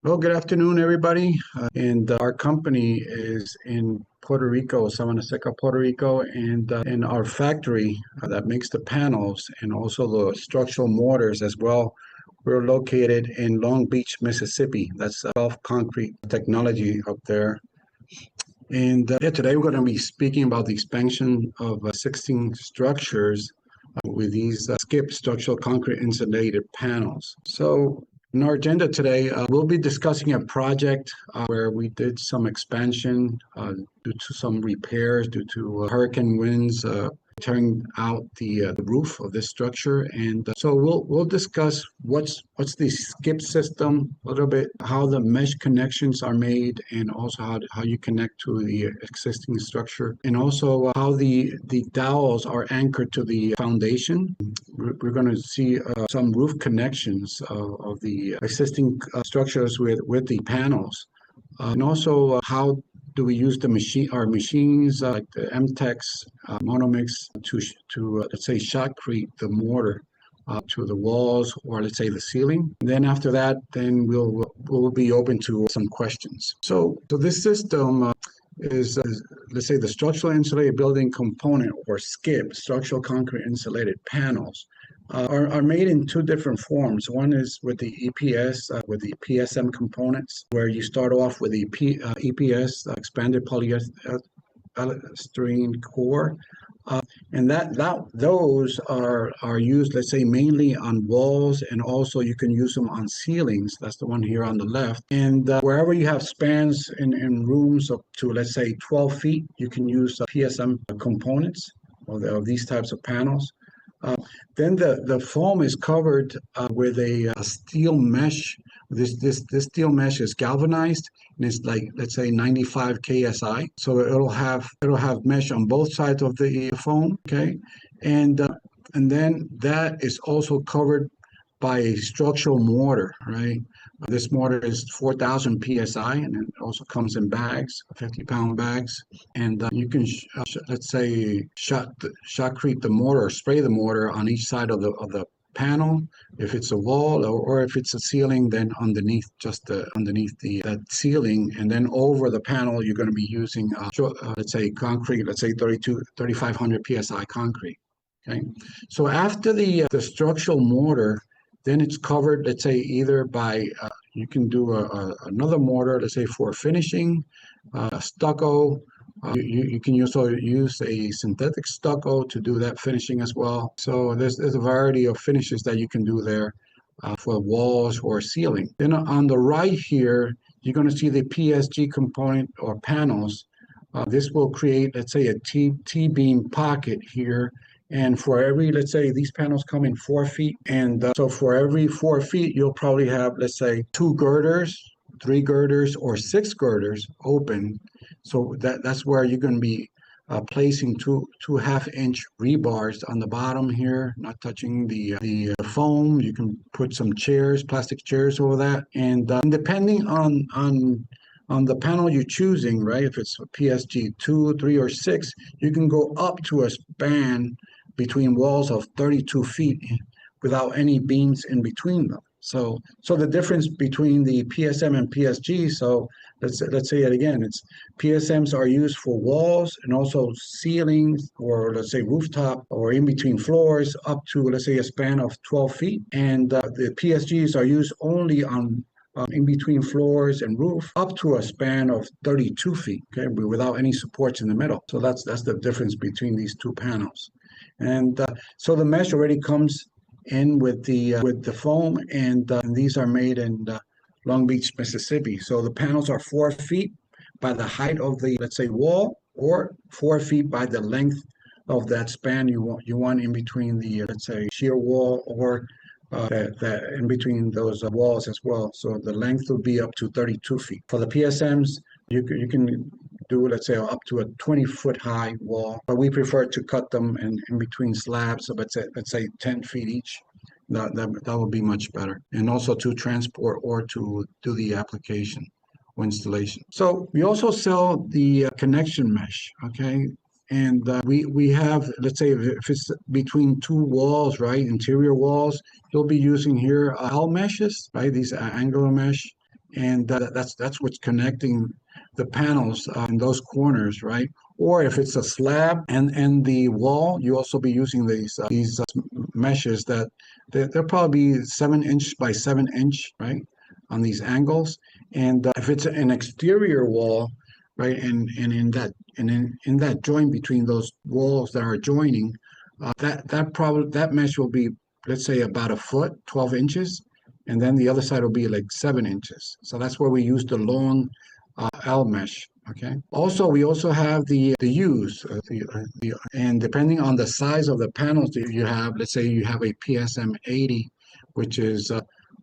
Well, good afternoon, everybody. And our company is in Puerto Rico, Sabana Seca, Puerto Rico, and in our factory that makes the panels and also the structural mortars as well. We're located in Long Beach, Mississippi. That's Gulf Concrete Technology up there. And today we're going to be speaking about the expansion of 16 structures with these skip structural concrete insulated panels. So in our agenda today, we'll be discussing a project where we did some expansion due to some repairs due to hurricane winds tearing out the roof of this structure, and so we'll discuss what's the skip system a little bit, how the mesh connections are made, and also how you connect to the existing structure, and also how the dowels are anchored to the foundation. We're going to see some roof connections of the existing structures with the panels, and also how do we use our machines like the MTEX, Monomix to let's say shotcrete the mortar to the walls or let's say the ceiling. Then after that, then we'll be open to some questions. So this system is let's say the structural insulated building component, or SCIP, structural concrete insulated panels, are made in two different forms. One is with the EPS, with the PSM components, where you start off with the EPS, expanded polystyrene core. And those are used, let's say, mainly on walls, and also you can use them on ceilings. That's the one here on the left. And wherever you have spans in rooms up to, let's say, 12 feet, you can use PSM components of these types of panels. Then the foam is covered with a steel mesh. This steel mesh is galvanized, and it's like, let's say, 95 KSI. So it'll have mesh on both sides of the foam. Okay, and then that is also covered by a structural mortar, right? This mortar is 4,000 psi, and it also comes in bags, 50-pound bags. And you can, let's say, shotcrete the mortar or spray the mortar on each side of the panel. If it's a wall, or if it's a ceiling, then underneath, just underneath that ceiling, and then over the panel, you're going to be using, let's say, concrete, let's say 3,500 psi concrete. Okay, so after the structural mortar, then it's covered, let's say, either by, you can do another mortar, let's say, for finishing, stucco. You can also use a synthetic stucco to do that finishing as well. So there's a variety of finishes that you can do there for walls or ceiling. Then on the right here, you're going to see the PSG component or panels. This will create, let's say, a T-beam pocket here. And for every, let's say, these panels come in 4 feet. And so for every 4 feet, you'll probably have, let's say, 2 girders, 3 girders, or 6 girders open. So that's where you're going to be placing two half-inch rebars on the bottom here, not touching the foam. You can put some chairs, plastic chairs over that. And depending on the panel you're choosing, right? If it's a PSG 2, 3, or 6, you can go up to a span between walls of 32 feet without any beams in between them. So the difference between the PSM and PSG, so let's say it again, it's PSMs are used for walls and also ceilings, or let's say rooftop, or in between floors up to, let's say, a span of 12 feet. And the PSGs are used only on in between floors and roof up to a span of 32 feet, okay, but without any supports in the middle. So that's the difference between these two panels. And so the mesh already comes in with the foam, and these are made in Long Beach, Mississippi. So the panels are 4 feet by the height of the, let's say, wall, or 4 feet by the length of that span you want in between the, let's say, shear wall, or that in between those walls as well. So the length will be up to 32 feet. For the PSMs, you can do, let's say, up to a 20-foot high wall, but we prefer to cut them in between slabs, so let's say 10 feet each. That would be much better. And also to transport or to do the application or installation. So we also sell the connection mesh, okay? And we have, let's say, if it's between two walls, right, interior walls, you'll be using here L meshes, right, these angular mesh. and that's what's connecting the panels in those corners, right? Or if it's a slab and the wall, you also be using these meshes that they'll probably be 7 inch by 7 inch, right, on these angles. And if it's an exterior wall, right, and in that joint between those walls that are joining, that mesh will be, let's say, about a foot, 12 inches, and then the other side will be like 7 inches. So that's where we use the long L mesh. Okay. Also, we also have the U's, and depending on the size of the panels that you have, let's say you have a PSM 80, which is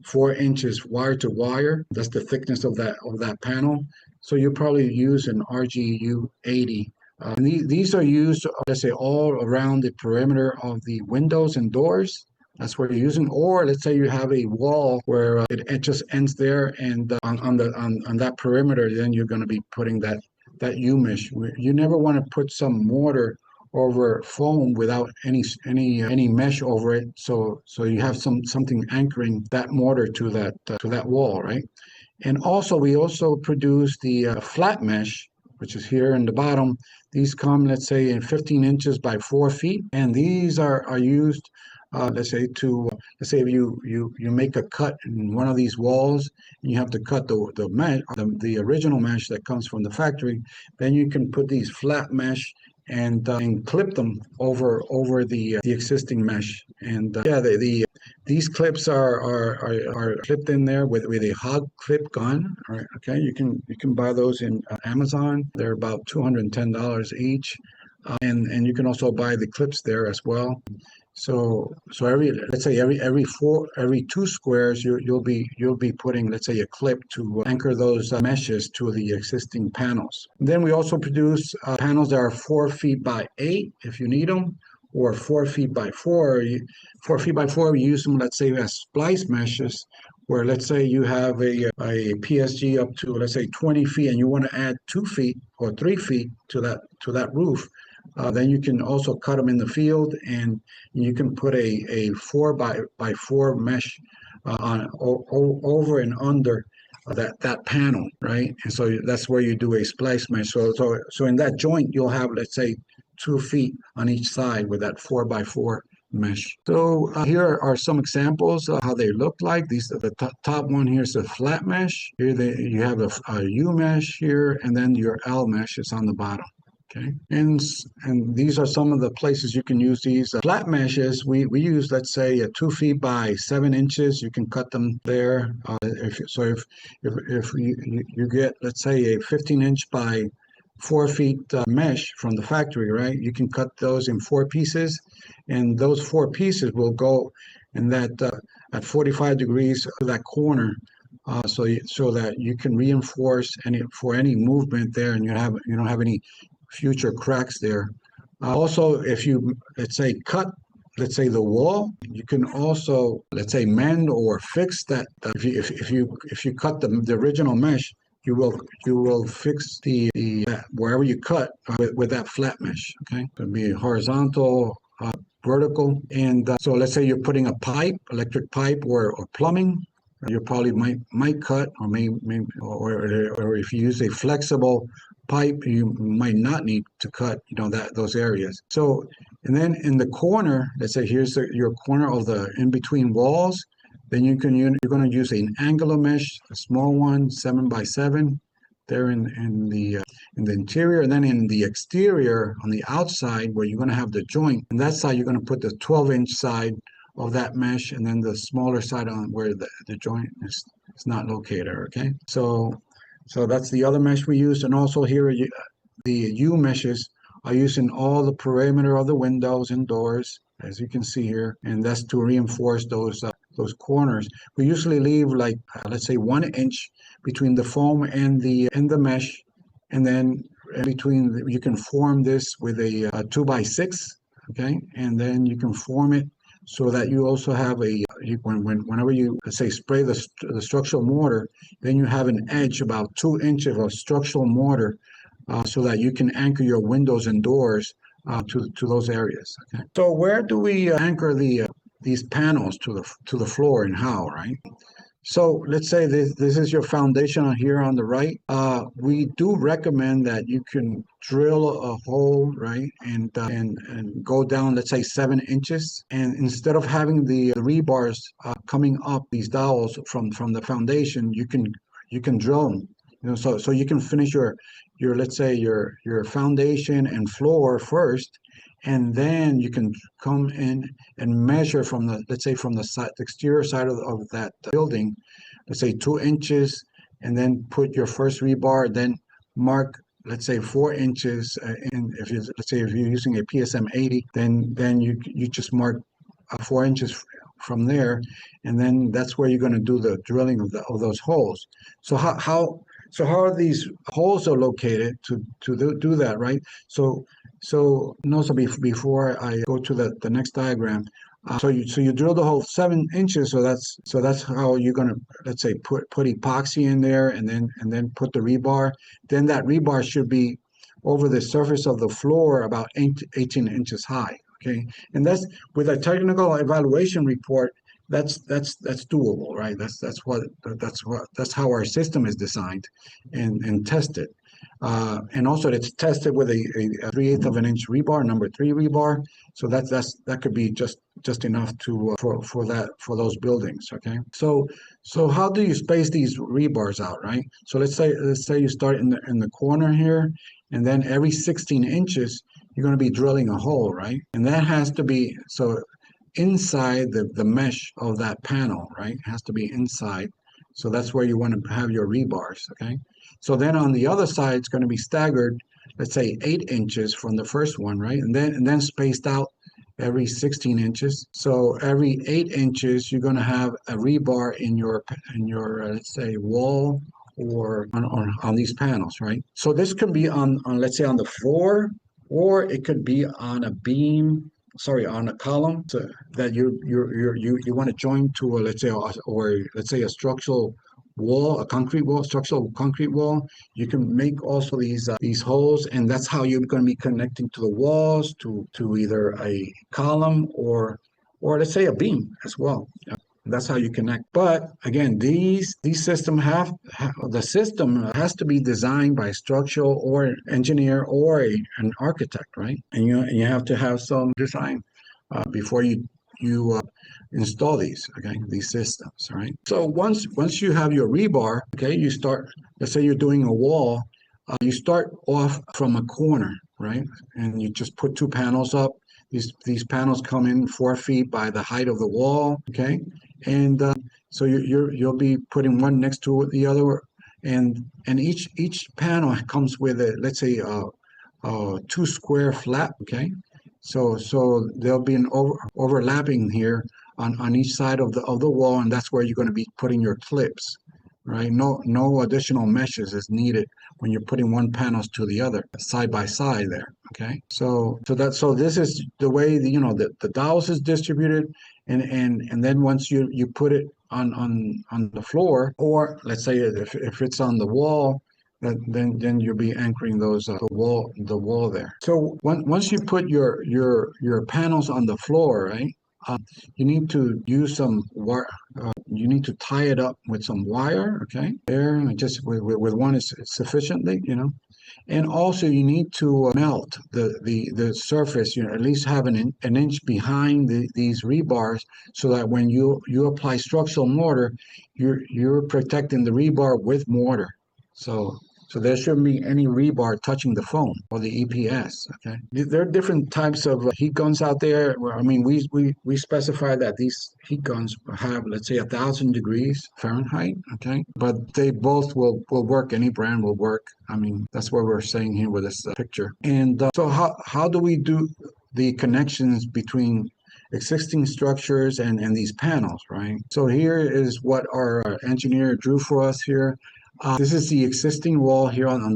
4 inches wire to wire. That's the thickness of that panel. So you probably use an RGU 80. And these are used, let's say, all around the perimeter of the windows and doors. That's what you're using. Or let's say you have a wall where it just ends there, and on that perimeter, then you're going to be putting that U mesh. You never want to put some mortar over foam without any mesh over it. So you have something anchoring that mortar to that wall, right? And also, we also produce the flat mesh, which is here in the bottom. These come, let's say, in 15 inches by 4 feet, and these are used, let's say if you make a cut in one of these walls, and you have to cut the mesh, the original mesh that comes from the factory, then you can put these flat mesh and clip them over the existing mesh. And yeah, these clips are clipped in there with a hog clip gun. All right, okay, you can buy those in Amazon. They're about $210 each, and you can also buy the clips there as well. So let's say every 2 squares, you'll be putting, let's say, a clip to anchor those meshes to the existing panels. Then we also produce panels that are 4 feet by 8 if you need them, or 4 feet by 4. 4 feet by 4, we use them, let's say, as splice meshes, where let's say you have a PSG up to, let's say, 20 feet, and you want to add 2 feet or 3 feet to that roof. Then you can also cut them in the field, and you can put a 4 by 4 mesh over and under that panel, right? And so that's where you do a splice mesh. So in that joint, you'll have, let's say, 2 feet on each side with that 4 by 4 mesh. So here are some examples of how they look like. These are the top one. Here's a flat mesh. Here you have a U mesh here, and then your L mesh is on the bottom. Okay, and these are some of the places you can use these flat meshes. We use, let's say, 2 feet by 7 inches. You can cut them there. If you get, let's say, a 15-inch by 4 feet mesh from the factory, right? You can cut those in 4 pieces, and those 4 pieces will go in that at 45 degrees to that corner. So that you can reinforce any movement there, and you don't have any future cracks there. Also, if you, let's say, cut, let's say, the wall, you can also, let's say, mend or fix that. If you cut the original mesh, you will fix wherever you cut with that flat mesh. Okay, it could be horizontal, vertical, and so let's say you're putting a pipe, electric pipe, or plumbing. You probably might cut, or if you use a flexible pipe, you might not need to cut, those areas. So, and then in the corner, let's say here's your corner of the in between walls. Then you're going to use an angular mesh, a small one, 7 by 7, there in the interior, and then in the exterior on the outside where you're going to have the joint. And that side, you're going to put the 12-inch side of that mesh, and then the smaller side on where the joint is not located. Okay, so that's the other mesh we use. And also here the U meshes are used in all the perimeter of the windows and doors, as you can see here, and that's to reinforce those corners. We usually leave, like, let's say, 1 inch between the foam and the mesh, and then you can form this with a 2 by 6. Okay, and then you can form it so that you also have whenever you, let's say, spray the structural mortar, then you have an edge about 2 inches of structural mortar, so that you can anchor your windows and doors to those areas. Okay. So where do we anchor these panels to the floor, and how, right? So let's say this is your foundation on here on the right. We do recommend that you can drill a hole, right, and go down, let's say 7 inches, and instead of having the rebars coming up these dowels from the foundation, you can drill them. So you can finish your let's say your foundation and floor first, and then you can come in and measure from the, let's say, from the side, the exterior side of that building, let's say 2 inches, and then put your first rebar, then mark, let's say 4 inches. And if you, let's say if you're using a PSM 80, then you just mark 4 inches from there, and then that's where you're going to do the drilling of those holes. So how are these holes are located to do that, right? And also before I go to the next diagram, so you drill the hole 7 inches. So that's how you're gonna, let's say, put epoxy in there, and then put the rebar. Then that rebar should be over the surface of the floor about 18 inches high. Okay, and that's with a technical evaluation report. That's doable, right? That's how our system is designed and tested. And also it's tested with a 3/8 of an inch rebar, number 3 rebar. So that could be just enough to for those buildings. Okay. So how do you space these rebars out, right? So let's say you start in the corner here, and then every 16 inches you're going to be drilling a hole, right? And that has to be so inside the mesh of that panel, right? It has to be inside. So that's where you want to have your rebars, okay? So then on the other side, it's going to be staggered, let's say 8 inches from the first one, right? And then spaced out every 16 inches. So every 8 inches, you're going to have a rebar in your let's say wall or on these panels, right? So this could be on let's say on the floor, or it could be on a beam, sorry, on a column, so that you want to join to a, let's say, or let's say a structural wall, a concrete wall, structural concrete wall. You can make also these holes, and that's how you're going to be connecting to the walls, to either a column or let's say a beam as well. That's how you connect. But again, these system the system has to be designed by a structural or engineer or an architect, right? And you have to have some design before you install these systems, right? So once you have your rebar, okay, you start. Let's say you're doing a wall. You start off from a corner, right? And you just put two panels up. These panels come in 4 feet by the height of the wall, okay? And so you'll be putting one next to the other, and each panel comes with a, let's say, 2 square flat, okay? So there'll be an overlapping here on each side of the wall, and that's where you're going to be putting your clips, right? No additional meshes is needed when you're putting one panels to the other side by side there. Okay, so this is the way the dowels is distributed, and then once you put it on the floor, or let's say if it's on the wall, then you'll be anchoring those the wall there. So once you put your panels on the floor, right? You need to use some wire. You need to tie it up with some wire, okay? There, just with one is sufficiently, And also you need to melt the surface, at least have an inch behind these rebars, so that when you apply structural mortar, you're protecting the rebar with mortar. So there shouldn't be any rebar touching the foam or the EPS. Okay, there are different types of heat guns out there. I mean, we specify that these heat guns have, let's say, 1,000 degrees Fahrenheit. Okay, but they both will work. Any brand will work. I mean, that's what we're saying here with this picture. And so how do we do the connections between existing structures and these panels, right? So here is what our engineer drew for us here. This is the existing wall here I'm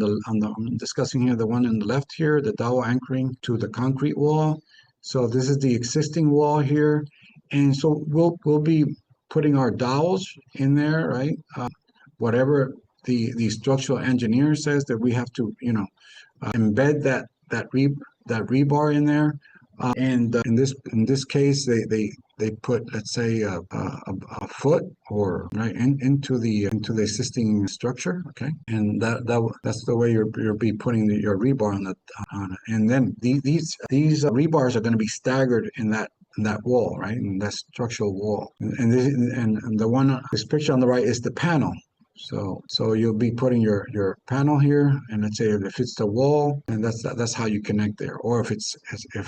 discussing here, the one on the left here, the dowel anchoring to the concrete wall. So this is the existing wall here, and so we'll be putting our dowels in there, right? Whatever the structural engineer says that we have to, embed that rebar in there. And in this case, they put, let's say, a foot or right into the existing structure. Okay, and that's the way you'll be putting your rebar on it. And then these rebars are going to be staggered in that wall, right? In that structural wall. And the one, this picture on the right is the panel. So you'll be putting your panel here, and let's say if it's the wall, and that's how you connect there. Or if it's a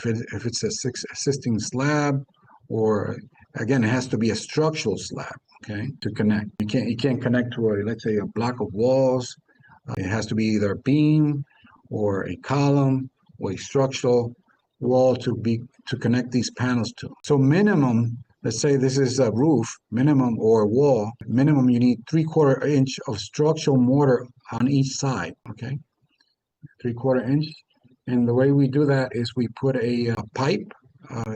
existing slab, or again, it has to be a structural slab, okay, to connect. You can't connect to a, let's say, a block of walls. It has to be either a beam or a column or a structural wall to connect these panels to. So minimum, let's say this is a roof, minimum, or a wall, minimum you need 3/4 inch of structural mortar on each side, okay? 3/4 inch. And the way we do that is we put a pipe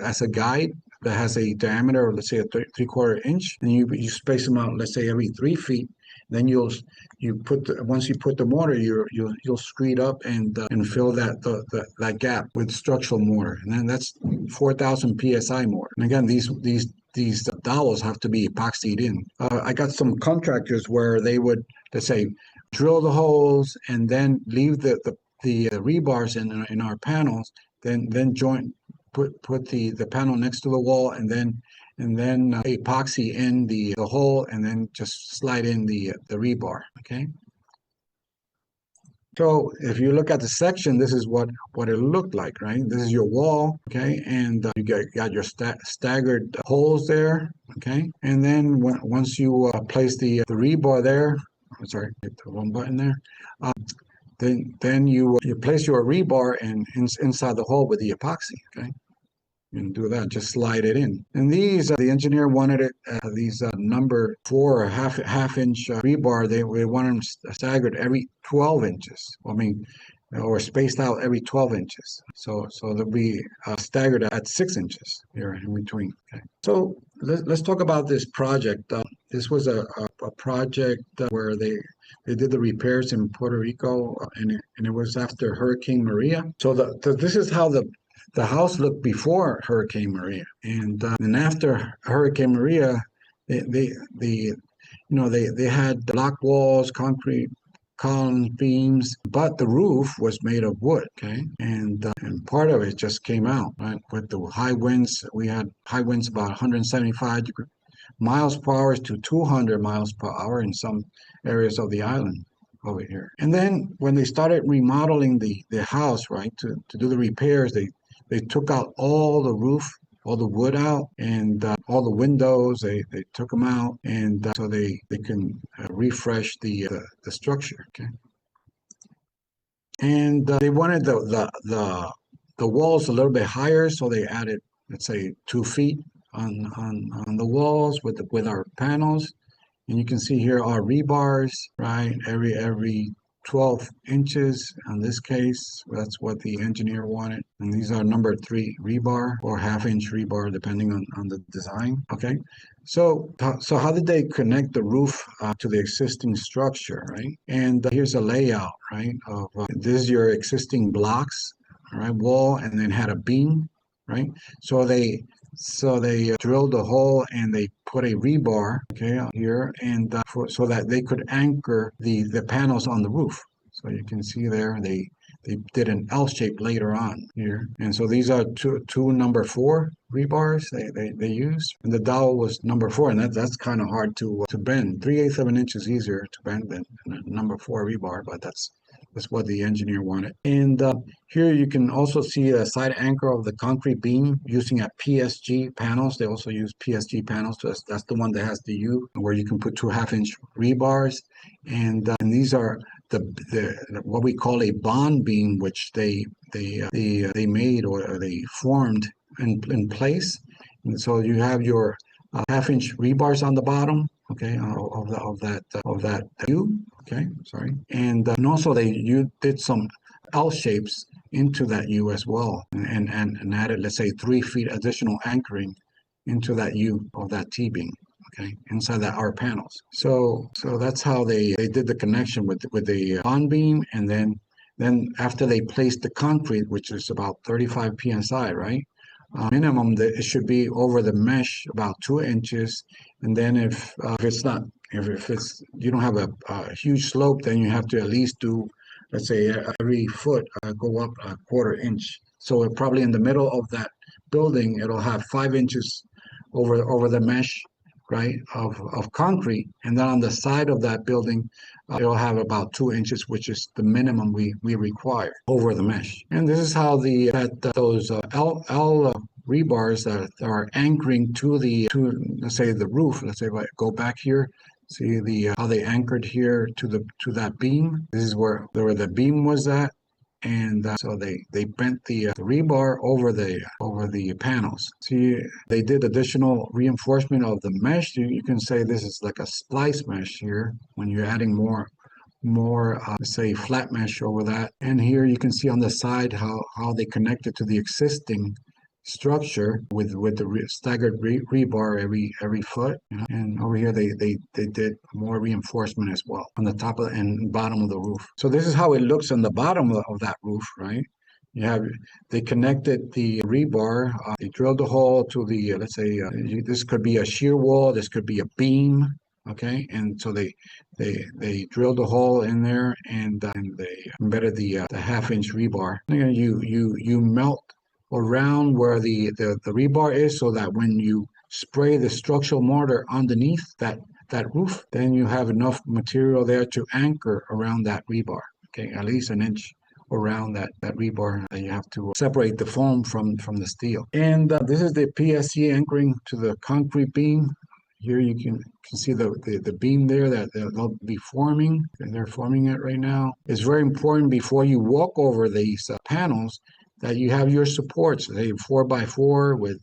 as a guide that has a diameter of, let's say, a 3/4 inch, and you space them out, let's say, every 3 feet. Then once you put the mortar, you'll screed up and fill that gap with structural mortar, and then that's 4,000 psi mortar. And again, these dowels have to be epoxied in. I got some contractors where they would, let's say, drill the holes and then leave the rebars in our panels, then join put the panel next to the wall, and then epoxy in the hole, and then just slide in the rebar. Okay. So if you look at the section, this is what it looked like, right? This is your wall, okay, and you got your staggered holes there, okay, and then once you place the rebar there, I'm sorry, hit the wrong button there. Then you place your rebar inside the hole with the epoxy, okay? And do that, just slide it in. And these, the engineer wanted it, these number 4 or half inch rebar, they want them staggered every 12 inches. I mean, or spaced out every 12 inches. So they'll be staggered at 6 inches here in between. Okay. So let's talk about this project. This was a project where they did the repairs in Puerto Rico, and it was after Hurricane Maria. So this is how the house looked before Hurricane Maria, and after Hurricane Maria, they had block walls, concrete columns, beams, but the roof was made of wood. Okay, and part of it just came out, right, with the high winds. We had high winds about 175 miles per hour to 200 miles per hour in some areas of the island over here. And then when they started remodeling the house, right, to do the repairs, they took out all the roof, all the wood out, and all the windows. They took them out, and so they can refresh the structure. Okay, and they wanted the walls a little bit higher, so they added, let's say, 2 feet on the walls with our panels. And you can see here our rebars, right? Every 12 inches in this case. That's what the engineer wanted. And these are number 3 rebar or half-inch rebar, depending on the design. Okay. So how did they connect the roof to the existing structure, right? And here's a layout, right? Of this is your existing blocks, all right, wall, and then had a beam, right? So they drilled a hole and they put a rebar, okay, here, and so that they could anchor the panels on the roof. So you can see there they did an L shape later on here, and so these are two number 4 rebars they used, and the dowel was number 4, and that's kind of hard to bend. 3/8 of an inch is easier to bend than number 4 rebar, but that's what the engineer wanted. And here you can also see the side anchor of the concrete beam using a PSG panels. They also use PSG panels. So that's the one that has the U, where you can put 2 half-inch rebars. And these are the what we call a bond beam, which they made or they formed in place. And so you have your half-inch rebars on the bottom, okay, of that U. Okay, sorry, and also you did some L shapes into that U as well, and added, let's say, 3 feet additional anchoring into that U of that T beam. Okay, inside our panels. So that's how they did the connection with the bond beam, and then after they placed the concrete, which is about 35 psi, right? minimum that it should be over the mesh about 2 inches. And then if it's not, if it's you don't have a huge slope, then you have to at least do, let's say, every foot go up a 1/4 inch. So probably in the middle of that building, it'll have 5 inches over the mesh, right, of concrete, and then on the side of that building, it'll have about 2 inches, which is the minimum we require over the mesh. And this is how those L rebars that are anchoring to let's say the roof. Let's say if I go back here, see the how they anchored here to that beam. This is where the beam was at. And so they bent the rebar over the panels. See, they did additional reinforcement of the mesh. You can say this is like a splice mesh here when you're adding more say flat mesh over that. And here you can see on the side how they connected to the existing structure with the staggered rebar every foot, you know? And over here they did more reinforcement as well on the top of and bottom of the roof. So this is how it looks on the bottom of that roof, right? They connected the rebar, they drilled a hole to the let's say this could be a shear wall, this could be a beam, okay? And so they drilled a hole in there, and they embedded the 1/2 inch rebar. And you melt around where the rebar is, so that when you spray the structural mortar underneath that roof, then you have enough material there to anchor around that rebar. Okay, at least an inch around that rebar. You have to separate the foam from the steel. And this is the PSC anchoring to the concrete beam. Here you can see the beam there that they'll be forming, and they're forming it right now. It's very important before you walk over these panels that you have your supports, say 4x4 with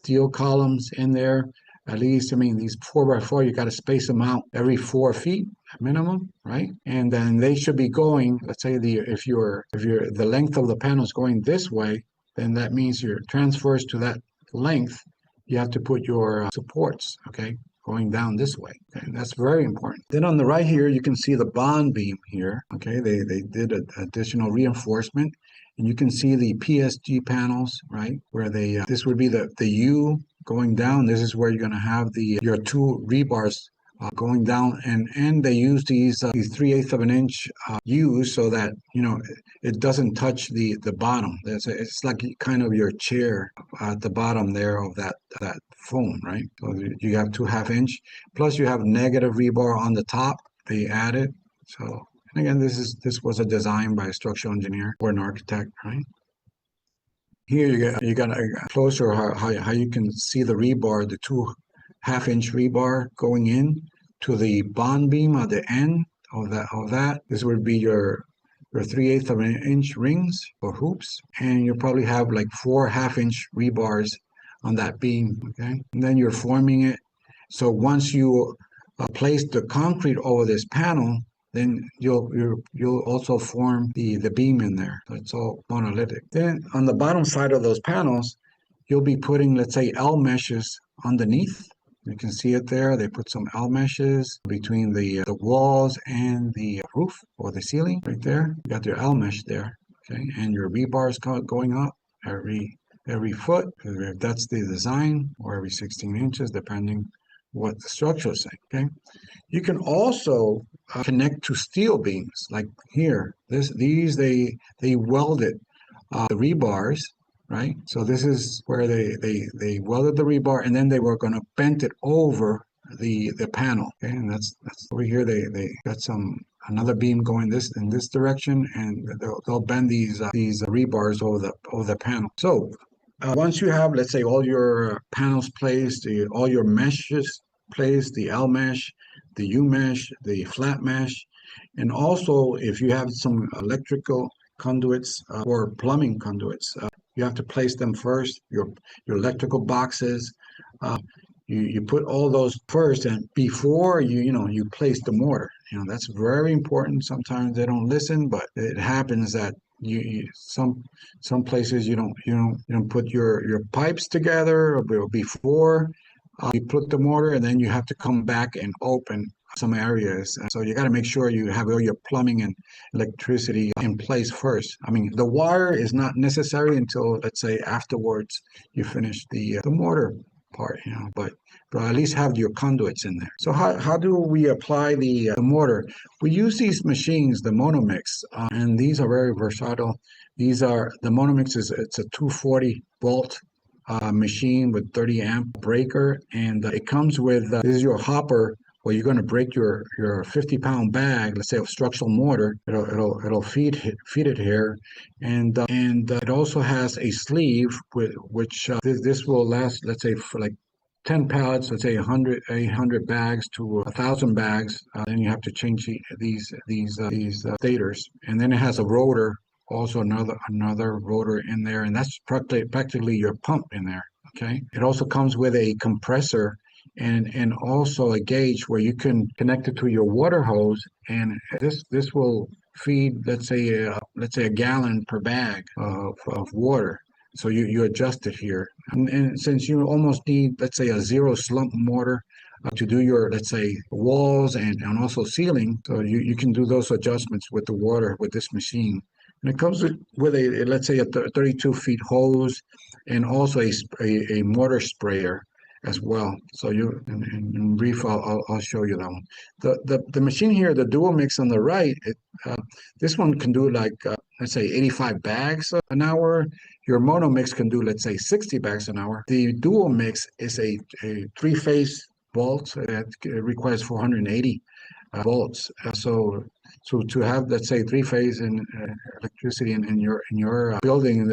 steel columns in there. At least, I mean, these 4x4, you got to space them out every 4 feet minimum, right? And then they should be going. Let's say if the length of the panel is going this way, then that means your transfers to that length. You have to put your supports, okay, going down this way. Okay, that's very important. Then on the right here, you can see the bond beam here. Okay, they did additional reinforcement. And you can see the PSG panels, right? Where this would be the U going down. This is where you're going to have your 2 rebars going down, and they use these 3/8 of an inch U's so that it doesn't touch the bottom. It's like kind of your chair at the bottom there of that foam, right? So you have 2 1/2 inch, plus you have negative rebar on the top. They added so. And again, this was a design by a structural engineer or an architect, right? Here you got a closer how you can see the rebar, the 2 1/2 inch rebar going in to the bond beam at the end of that. This would be your 3/8 of an inch rings or hoops, and you probably have like 4 1/2 inch rebars on that beam, okay? And then you're forming it. So once you place the concrete over this panel, then you'll also form the beam in there. So it's all monolithic. Then on the bottom side of those panels, you'll be putting, let's say, L meshes underneath. You can see it there. They put some L meshes between the walls and the roof or the ceiling right there. You got your L mesh there, okay, and your rebars going up every foot, if that's the design, or every 16 inches, depending what the structure is saying. Okay, you can also connect to steel beams, like here. They welded the rebars, right? So this is where they welded the rebar, and then they were going to bend it over the panel. Okay, and that's over here. They got another beam going in this direction, and they'll bend these rebars over the panel. So once you have, let's say, all your panels placed, all your meshes placed, the L mesh, the U mesh, the flat mesh, and also if you have some electrical conduits or plumbing conduits, you have to place them first. Your electrical boxes, you put all those first, and before you place the mortar. That's very important. Sometimes they don't listen, but it happens that some places you don't put your pipes together before you put the mortar, and then you have to come back and open some areas. So you got to make sure you have all your plumbing and electricity in place first. I mean, the wire is not necessary until, let's say, afterwards you finish the mortar part, but at least have your conduits in there. So how do we apply the mortar? We use these machines, the Monomix, and these are very versatile. The Monomix it's a 240 volt machine with 30 amp breaker, and it comes with this is your hopper where you're going to break your 50-pound bag, let's say of structural mortar. It'll feed it here, and it also has a sleeve which this will last, let's say, for like 10 pallets, let's say 800 bags to 1,000 bags. Then you have to change these stators, and then it has a rotor, also another rotor in there, and that's practically your pump in there. Okay. It also comes with a compressor and also a gauge where you can connect it to your water hose, and this will feed, let's say a gallon per bag of water. So you adjust it here, and since you almost need, let's say, a zero slump mortar to do your, let's say, walls and also ceiling, so you can do those adjustments with the water with this machine. And it comes with a let's say a 32 feet hose and also a mortar sprayer as well. So in brief, I'll show you that one. The machine here, the Duomix on the right, this one can do like let's say 85 bags an hour. Your Monomix can do, let's say, 60 bags an hour. The Duomix is a three-phase volt that requires 480 volts. So to have, let's say, three-phase in electricity in your building,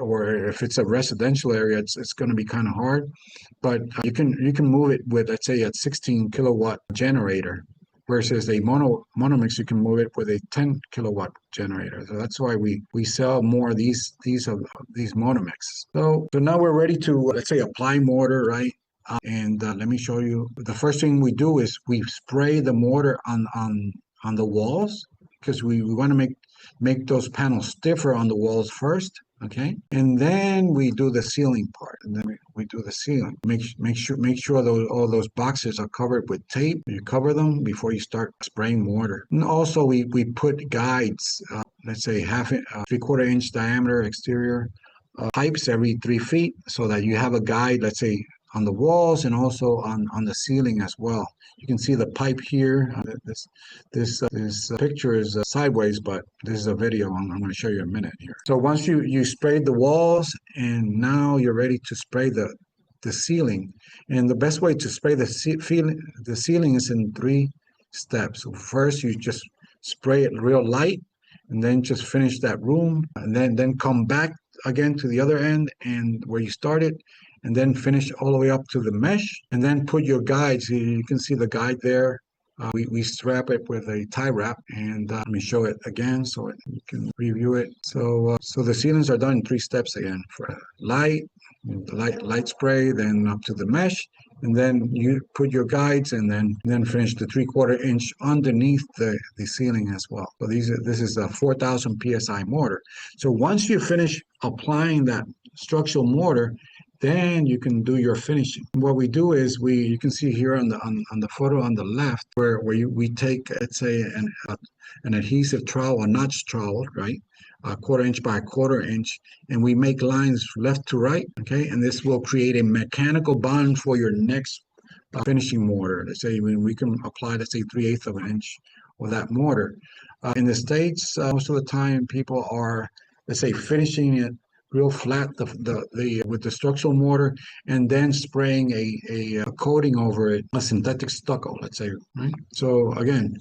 or if it's a residential area, it's going to be kind of hard. But you can move it with, let's say, a 16 kilowatt generator, versus a Monomix, you can move it with a 10 kilowatt generator. So that's why we sell more of these Monomix. So now we're ready to, let's say, apply mortar, right? And let me show you. The first thing we do is we spray the mortar on the walls, because we want to make those panels stiffer on the walls first. Okay, and then we do the ceiling part, and then we do the ceiling. Make sure all those boxes are covered with tape. You cover them before you start spraying mortar. And also we put guides, let's say 3/4 inch diameter exterior pipes every 3 feet, so that you have a guide, let's say, on the walls and also on the ceiling as well. You can see the pipe here. This picture is sideways, but this is a video I'm going to show you in a minute here. So once you sprayed the walls, and now you're ready to spray the ceiling. And the best way to spray the ceiling is in 3 steps. So first, you just spray it real light, and then just finish that room, and then come back again to the other end and where you started, and then finish all the way up to the mesh, and then put your guides. You can see the guide there. We strap it with a tie wrap, and let me show it again so you can review it. So the ceilings are done in 3 steps again: for light spray, then up to the mesh, and then you put your guides, and then finish the 3/4 inch underneath the ceiling as well. So this is a 4,000 psi mortar. So once you finish applying that structural mortar, then you can do your finishing. What we do is you can see here on the photo on the left, where we take, let's say, an adhesive trowel, a notch trowel, right? A 1/4 inch by 1/4 inch, and we make lines left to right, okay? And this will create a mechanical bond for your next finishing mortar. Let's say we can apply, let's say, 3/8 of an inch of that mortar. In the States, most of the time people are, let's say, finishing it real flat with the structural mortar, and then spraying a coating over it, a synthetic stucco, let's say, right? So again,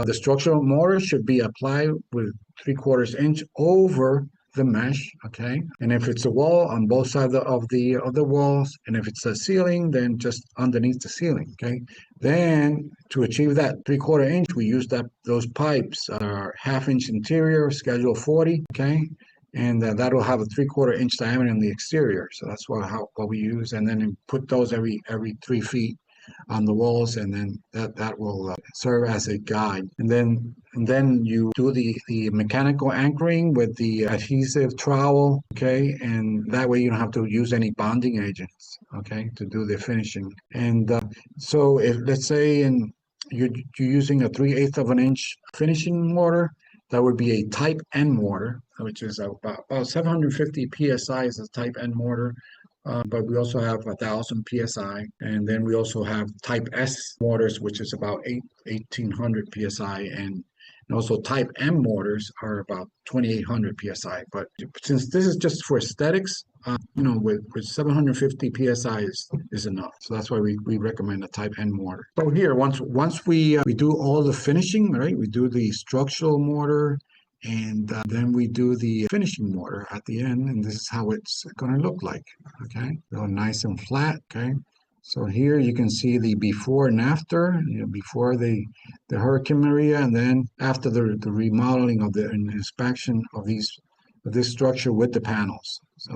the structural mortar should be applied with 3/4 inch over the mesh, okay? And if it's a wall, on both sides of the walls, and if it's a ceiling, then just underneath the ceiling, okay? Then to achieve that 3/4 inch, we use those pipes are 1/2 inch interior, schedule 40, okay? And that will have a 3/4 inch diameter in the exterior. So that's what we use, and then put those every 3 feet on the walls, and then that will serve as a guide. And then you do the mechanical anchoring with the adhesive trowel, okay? And that way you don't have to use any bonding agents, okay, to do the finishing. And so if, let's say, you're using a 3/8 of an inch finishing mortar. That would be a Type N mortar, which is about 750 psi is a Type N mortar. But we also have 1,000 psi, and then we also have Type S mortars, which is about 1,800 psi, and also Type M mortars are about 2,800 psi. But since this is just for aesthetics, with 750 psi is enough. So that's why we recommend a Type N mortar. So here, once we do all the finishing, right? We do the structural mortar, and then we do the finishing mortar at the end, and this is how it's going to look like. Okay, so nice and flat. Okay, so here you can see the before and after. Before the Hurricane Maria, and then after the remodeling of the inspection of this structure with the panels. So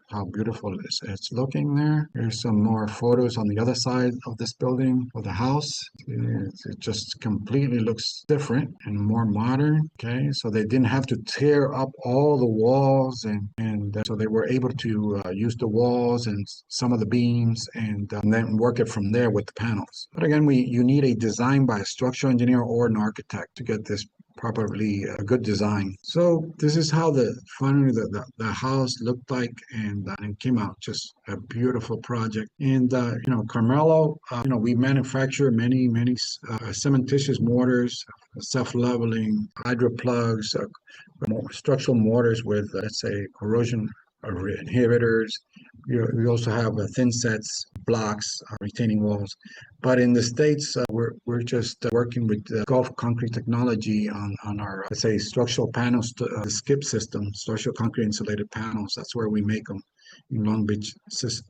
how beautiful it's looking there. Here's some more photos on the other side of this building, of the house. It just completely looks different and more modern. Okay, so they didn't have to tear up all the walls, and so they were able to use the walls and some of the beams, and then work it from there with the panels. But again, you need a design by a structural engineer or an architect to get this properly a good design. So this is how finally the house looked like, and it came out just a beautiful project. And Carmelo, we manufacture many cementitious mortars, self-leveling, hydro plugs, structural mortars with let's say corrosion inhibitors. We also have thin sets, blocks, retaining walls. But in the States, we're just working with Gulf Concrete Technology on our, let's say, structural panels, the SCIP system, structural concrete insulated panels. That's where we make them in Long Beach,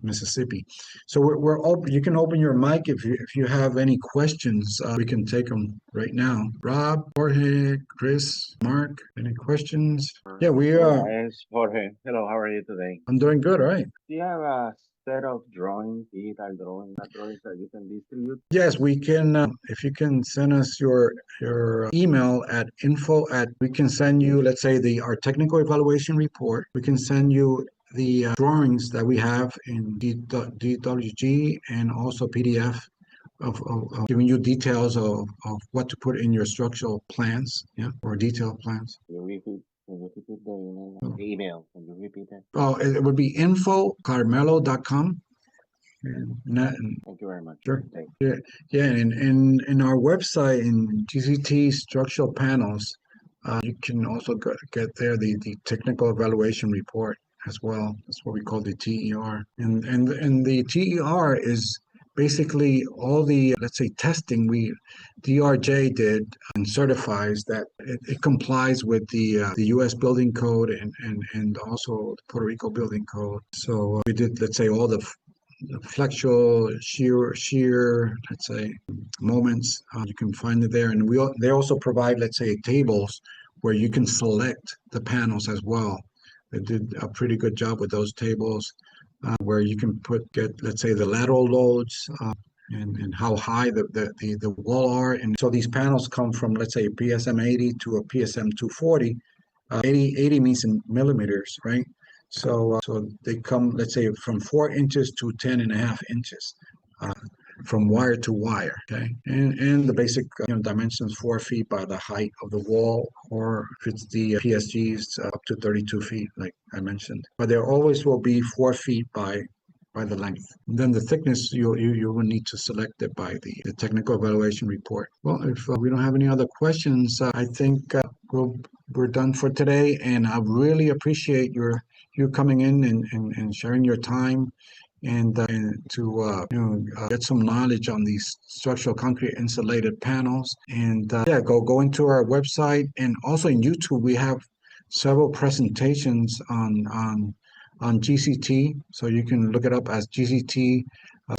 Mississippi. So we're open. You can open your mic if you have any questions. We can take them right now. Rob, Jorge, Chris, Mark, any questions? Yeah, we are. It's Jorge. Hello, how are you today? I'm doing good. All right. Do you have a set of drawings, digital drawings that you can distribute? Yes, we can. If you can send us your email at info at, we can send you, let's say, our technical evaluation report. We can send you the drawings that we have in DWG and also PDF of giving you details of what to put in your structural plans, yeah, or detailed plans. Can you repeat the email? Can you repeat that? Oh, it would be info@carmelo.com. Thank you very much. Sure. Thanks. Yeah, and in our website in GCT Structural Panels, you can also get there the technical evaluation report as well. That's what we call the TER. And the TER is basically all the, let's say, testing DRJ did and certifies that it complies with the U.S. Building Code and also the Puerto Rico Building Code. So we did, let's say, all the flexural shear, let's say, moments. You can find it there, and they also provide, let's say, tables where you can select the panels as well. They did a pretty good job with those tables, where you can get, let's say, the lateral loads, and how high the wall are. And so these panels come from, let's say, PSM 80 to a PSM 240. 80 means in millimeters, right? So they come, let's say, from 4 inches to 10.5 inches, from wire to wire. Okay, and the basic dimensions 4 feet by the height of the wall, or if it's the PSGs, up to 32 feet, like I mentioned. But there always will be 4 feet by the length. And then the thickness, you will need to select it by the technical evaluation report. Well, if we don't have any other questions, I think we're done for today. And I really appreciate you coming in and sharing your time and to get some knowledge on these structural concrete insulated panels. And yeah, go into our website, and also in YouTube we have several presentations on GCT, so you can look it up as GCT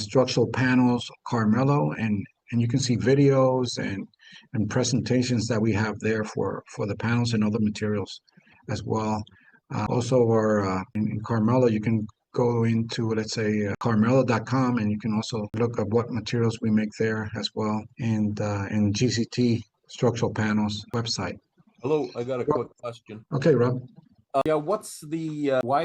Structural Panels Carmelo, and you can see videos and presentations that we have there for the panels and other materials as well. Also, in Carmelo, you can go into, let's say, carmelo.com, and you can also look at what materials we make there as well, and in GCT Structural Panels website. Hello, I got a quick question. Okay, Rob. Yeah, what's the why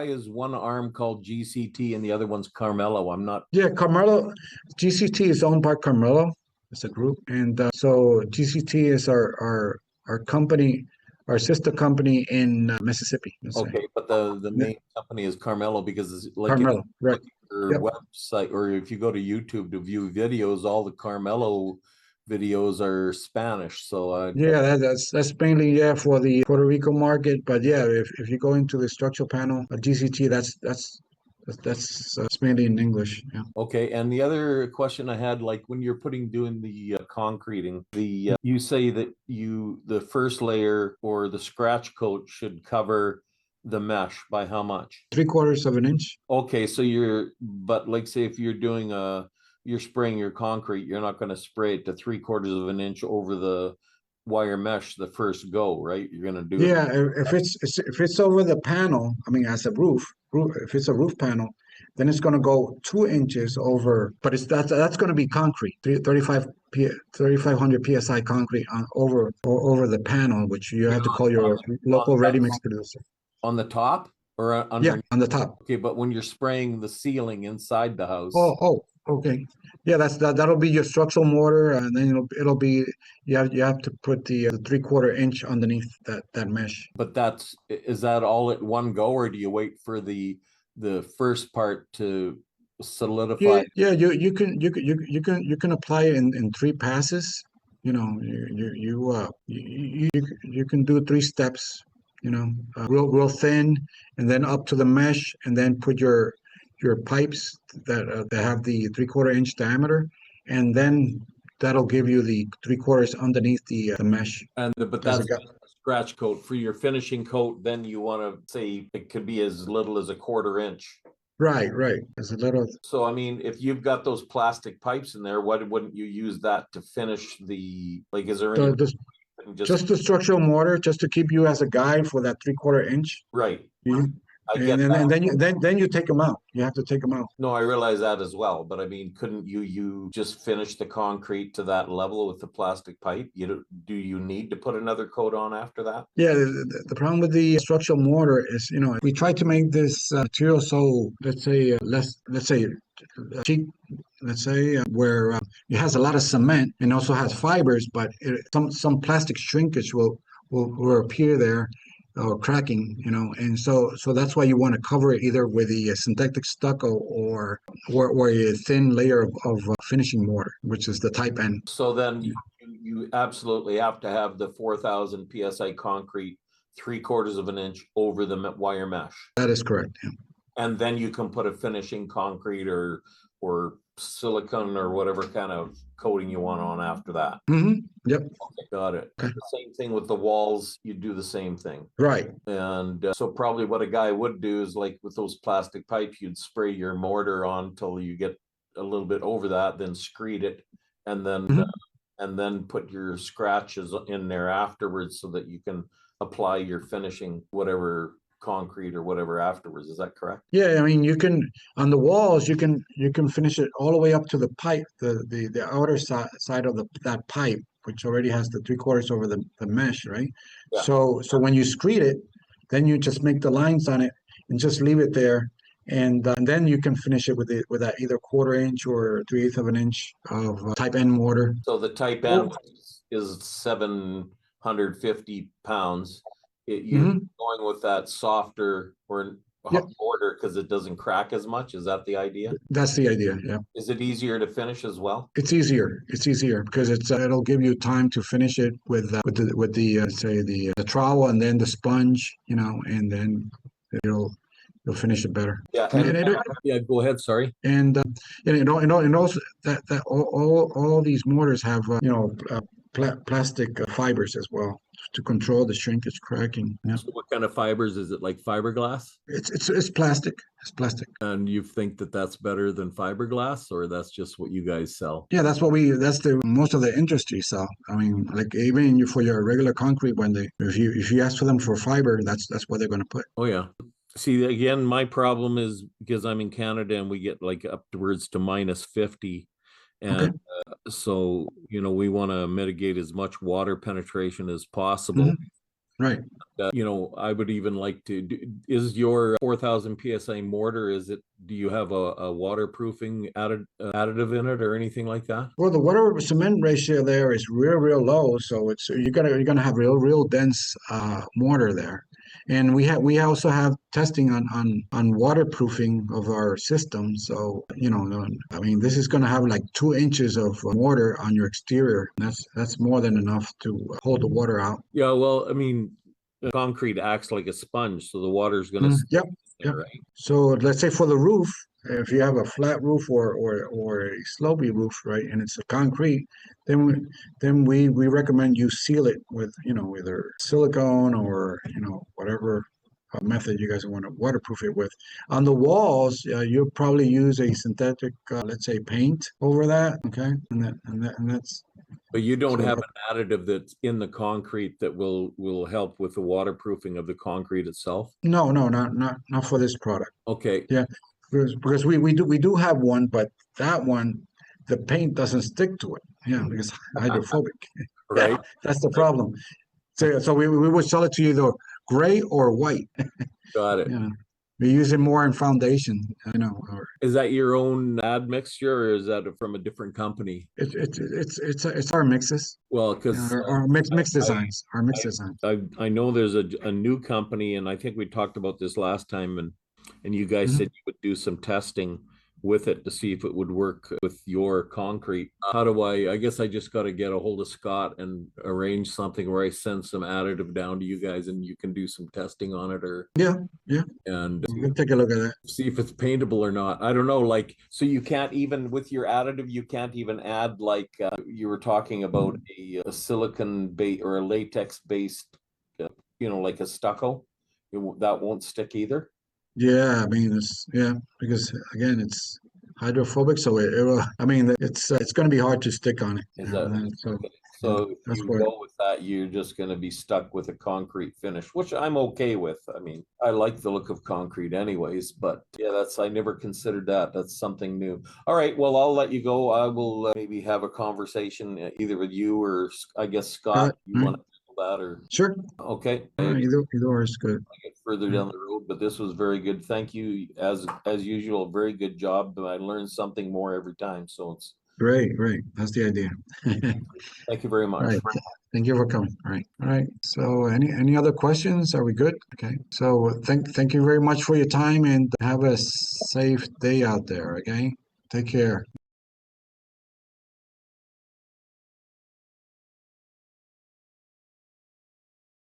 is one arm called GCT and the other one's Carmelo? I'm not. Yeah, Carmelo, GCT is owned by Carmelo, It's a group. And so GCT is our company, our sister company in Mississippi, let's say. Okay, but the Yeah, main company is Carmelo because it's like if Carmelo, you right. look at your Yep. website or if you go to YouTube to view videos, all the Carmelo videos are Spanish. So Yeah, that's mainly for the Puerto Rico market. But yeah, if you go into the structural panel, GCT, that's mainly in English. Yeah. okay, and the other question I had, like when you're doing the concreting, you say that the first layer or the scratch coat should cover the mesh by how much? 3/4 of an inch. Okay, so but like say if you're spraying your concrete, you're not going to spray it to 3/4 of an inch over the wire mesh the first go, right? You're going to do it. Yeah, if it's over the panel, I mean, as a roof, if it's a roof panel, then it's going to go 2 inches over. But that's going to be concrete, 3,500 psi concrete over the panel, which you have to call your on, local ready mix producer. on the top or Yeah, under? on the top. Okay, but when you're spraying the ceiling inside the house, Okay. Yeah, that'll be your structural mortar, and then it'll be you have to put the 3/4 inch underneath that mesh. but is that all at one go, or do you wait for the first part to solidify? Yeah. You can apply it in three passes. You know, you can do 3 steps. You know, real thin, and then up to the mesh, and then put your pipes that have the 3/4 inch diameter, and then that'll give you the 3/4 underneath the mesh. But As a that's gu- a scratch coat for your finishing coat. Then you want to say it could be as little as a 1/4 inch. right. As a little. So I mean, if you've got those plastic pipes in there, why wouldn't you use that to finish like? Is there any The, just just the structural mortar, just to keep you as a guide for that 3/4 inch. right? You, I get and that. then you take them out. You have to take them out. No, I realize that as well. But I mean, couldn't you just finish the concrete to that level with the plastic pipe? Do you need to put another coat on after that? Yeah, the problem with the structural mortar is, we try to make this material so, let's say, let's say, cheap, let's say, where it has a lot of cement and also has fibers, but some plastic shrinkage will appear there or cracking, and so that's why you want to cover it either with the synthetic stucco or a thin layer of finishing mortar, which is the type N. So then you absolutely have to have the 4,000 psi concrete 3/4 of an inch over the wire mesh, That is correct. Yeah. and then you can put a finishing concrete or silicone or whatever kind of coating you want on after that. Yep. Okay, got it. Okay. The same thing with the walls, you do the same thing. Right. And so probably what a guy would do is like with those plastic pipes, you'd spray your mortar on till you get a little bit over that, then screed it, and then put your scratches in there afterwards so that you can apply your finishing whatever concrete or whatever afterwards. Is that correct? Yeah, I mean, you can on the walls, you can finish it all the way up to the pipe, the outer side of that pipe, which already has the 3/4 over the mesh, right? Yeah. So when you screed it, then you just make the lines on it and just leave it there, and then you can finish it with that either 1/4 inch or 3/8 of an inch of type N mortar. So the type N is 750 pounds. You're going with that softer or Yep. mortar because it doesn't crack as much. Is that the idea? That's the idea. Yeah. Is it easier to finish as well? It's easier. It's easier because it'll give you time to finish it with the say the trowel and then the sponge, and then you'll finish it better. Yeah. Yeah. Go ahead. Sorry. And also that all these mortars have plastic fibers as well to control the shrinkage cracking. Yeah. So what kind of fibers is it? Like fiberglass? It's plastic. It's plastic. And you think that that's better than fiberglass, or that's just what you guys sell? Yeah, that's the most of the industry sell. I mean, like even for your regular concrete, if you ask for them for fiber, that's what they're going to put. Oh yeah. See, again, my problem is because I'm in Canada and we get like upwards to -50. And so, we want to mitigate as much water penetration as possible. Right. You know, I would even like to is your 4,000 PSI mortar, do you have a waterproofing additive in it or anything like that? Well, the water cement ratio there is real low, so you're gonna have real dense mortar there. And we also have testing on waterproofing of our system. So, I mean, this is gonna have like 2 inches of mortar on your exterior. That's more than enough to hold the water out. Yeah, well, I mean, the concrete acts like a sponge, so the water's gonna stay Yep. there, Yep. right? So let's say for the roof, if you have a flat roof or a slopey roof, right, and it's a concrete, then we recommend you seal it with, either silicone or, whatever method you guys want to waterproof it with. On the walls, you'll probably use a synthetic, let's say, paint over that, okay, and that's But you don't so. have an additive that's in the concrete that will help with the waterproofing of the concrete itself? No, no, not for this product. Okay, Yeah, because we do have one, but that one, the paint doesn't stick to it. Yeah, because hydrophobic. Yeah, right, that's the problem. So we would sell it to you either gray or white. got it. Yeah, we use it more in foundation, or Is that your own ad mixture or is that from a different company? it's our mixes, Well, because our mix designs, our mix I, designs. I know there's a new company, and I think we talked about this last time, and you guys Mhm. said you would do some testing with it to see if it would work with your concrete. How do I guess I just got to get a hold of Scott and arrange something where I send some additive down to you guys and you can do some testing on it Yeah, yeah, and we can take a look at that. see if it's paintable or not. I don't know, like, so you can't even with your additive, you can't even add like you were talking about a silicon base or a latex based, like a stucco. That won't stick either. Yeah, I mean, because again, it's hydrophobic, so it will. I mean, it's going to be hard to stick on it. Is that So okay? yeah, So if that's you where. go with that, you're just going to be stuck with a concrete finish, which I'm okay with. I mean, I like the look of concrete anyways, but yeah, I never considered that. That's something new. All right, well, I'll let you go. I will maybe have a conversation either with you or I guess All right, Scott. You all right, want to handle that or sure. okay? Either or is good. Get further down the road, but this was very good. Thank you as usual. Very good job. I learned something more every time. So it's Great, great. That's the idea. thank you very All much. right. Thank you for coming. All right. All right. So any other questions? Are we good? Okay. So thank you very much for your time and have a safe day out there. Okay. Take care.